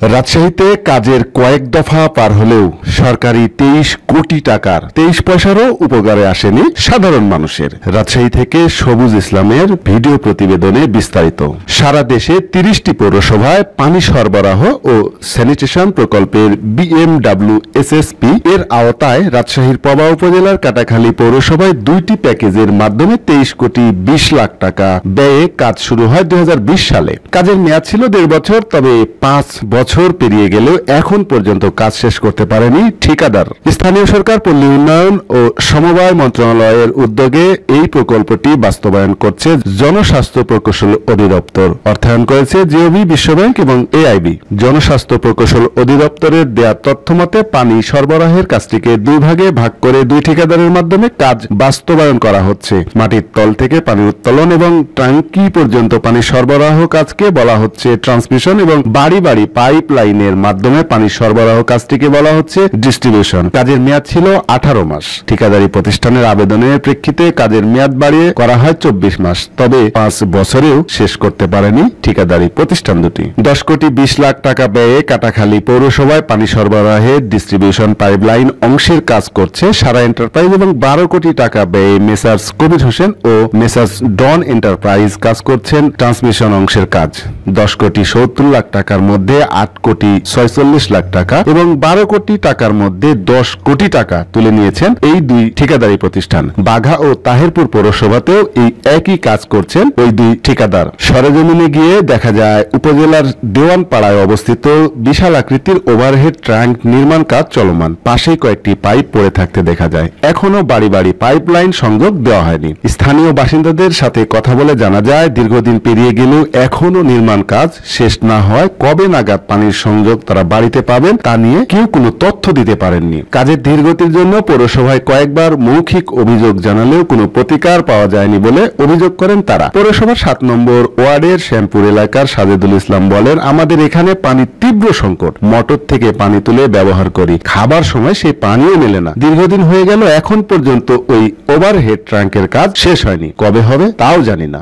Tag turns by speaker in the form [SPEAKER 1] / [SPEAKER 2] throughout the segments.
[SPEAKER 1] রাজশাহীতে কাজের কয়েক দফা পার হলেও সরকারি 23 কোটি টাকার 23 পয়সারও উপকারে আসেনি সাধারণ মানুষের। রাজশাহী থেকে সবুজ ইসলামের ভিডিও প্রতিবেদনে বিস্তারিত। সারা দেশে 30টি পৌরসভায় পানি সরবরাহ ও স্যানিটেশন প্রকল্পের BMWSSP এর আওতায় রাজশাহীর পবা উপজেলার কাটাখালী পৌরসভায় 2টি প্যাকেজের মাধ্যমে 23 কোটি 20 লাখ টাকা ব্যয়ে কাজ শুরু হয় 2020 সালে। কাজের মেয়াদ ছিল 1.5 বছর, তবে 5 বছর পেরিয়ে গেলেও এখন পর্যন্ত কাজ শেষ করতে পারেনি ঠিকাদার। স্থানীয় সরকার, পল্লী উন্নয়ন ও সমবায় মন্ত্রণালয়ের উদ্যোগে এই প্রকল্পটি বাস্তবায়ন করছে জনস্বাস্থ্য প্রকৌশল অধিদপ্তর। অর্থায়ন করেছে জিওবি, বিশ্বব্যাংক এবং AIB। জনস্বাস্থ্য প্রকৌশল অধিদপ্তরের দেয়া তথ্যমতে পানি সরবরাহের কাজটিকে 2 ভাগে ভাগ করে 2 ঠিকাদারের মাধ্যমে কাজ বাস্তবায়ন করা হচ্ছে। মাটির তল থেকে পানি উত্তোলন এবং ট্যাঙ্কি পর্যন্ত পানি সরবরাহ কাজকে বলা হচ্ছে ট্রান্সমিশন এবং বাড়ি বাড়ি পাইপলাইনের মাধ্যমে পানি সরবরাহ কাজটিকে বলা হচ্ছে ডিস্ট্রিবিউশন। কাজের মেয়াদ ছিল 18 মাস। ঠিকাদারি প্রতিষ্ঠানের আবেদনের প্রেক্ষিতে কাজের মেয়াদ বাড়িয়ে করা হয় 24 মাস। তবে 5 বছরেও শেষ করতে পারেনি ঠিকাদারি প্রতিষ্ঠান দুটি। 10 কোটি 20 লাখ টাকা ব্যয়ে কাটাখালী পৌরসভায় পানি সরবরাহের ডিস্ট্রিবিউশন পাইপলাইন অংশের কাজ করছে সারা এন্টারপ্রাইজ এবং 12 কোটি টাকা ব্যয়ে মেসার্স কবির হোসেন ও মেসার্স ডন এন্টারপ্রাইজ কাজ করছেন ট্রান্সমিশন অংশের কাজ। 10 কোটি 70 লাখ টাকার মধ্যে 8 কোটি 46 লাখ টাকা এবং 12 কোটি টাকার মধ্যে 10 কোটি টাকা তুলে নিয়েছেন এই 2 ঠিকাদারি প্রতিষ্ঠান। বাঘা ও তাহিরপুর পৌরসভাতেও এই একই কাজ করছেন ওই 2 ঠিকাদার। সরেজমিনে গিয়ে দেখা যায় উপজেলার দেওয়ানপাড়ায় অবস্থিত বিশাল আকৃতির ওভারহেড ট্যাঙ্ক নির্মাণ কাজ চলমান। পাশেই কয়েকটি পাইপ পড়ে থাকতে দেখা যায়। এখনো বাড়ি বাড়ি পাইপলাইন সংযোগ দেওয়া হয়নি। স্থানীয় বাসিন্দাদের সাথে কথা বলে জানা যায়, দীর্ঘদিন পেরিয়ে গেলেও এখনো নির্মাণ কাজ শেষ না হয় কবে নাগাদ পানির সংযোগ তারা বাড়িতে পাবেন তা নিয়ে কেউ কোনো তথ্য দিতে পারেননি। কাজের ধীরগতির জন্য পৌরসভায় কয়েকবার মৌখিক অভিযোগ জানালেও কোনো প্রতিকার পাওয়া যায়নি বলে অভিযোগ করেন তারা। পৌরসভার 7 নম্বর ওয়ার্ডের শ্যামপুর এলাকার সাজেদুল ইসলাম বলেন, আমাদের এখানে পানির তীব্র সংকট। মোটর থেকে পানি তুলে ব্যবহার করি, খাবার সময় সেই পানিও মেলে না। দীর্ঘদিন হয়ে গেল, এখন পর্যন্ত ওই ওভারহেড ট্যাঙ্কের কাজ শেষ হয়নি। কবে হবে তাও জানি না।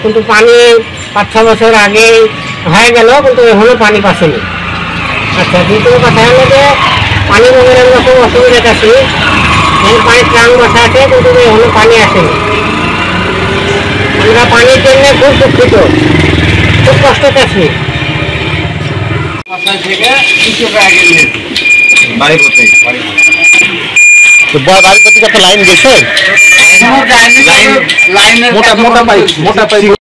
[SPEAKER 2] কিন্তু পানি 5-6 বছর আগে হয়ে গেল, কিন্তু এখনো পানি পাচ্ছেনি। আচ্ছা, দ্বিতীয় কথা হলো যে পানি বগের আমরা খুব অসুবিধা আছি। পানির ট্রাঙ্ক বসা আছে, কিন্তু এখনো পানি আসেনি। আমরা পানির জন্য খুব দুঃখিত, খুব কষ্ট আছি।
[SPEAKER 1] বাড়ি প্রতি লাইন গেছে, মোটা মোটা পাইপ।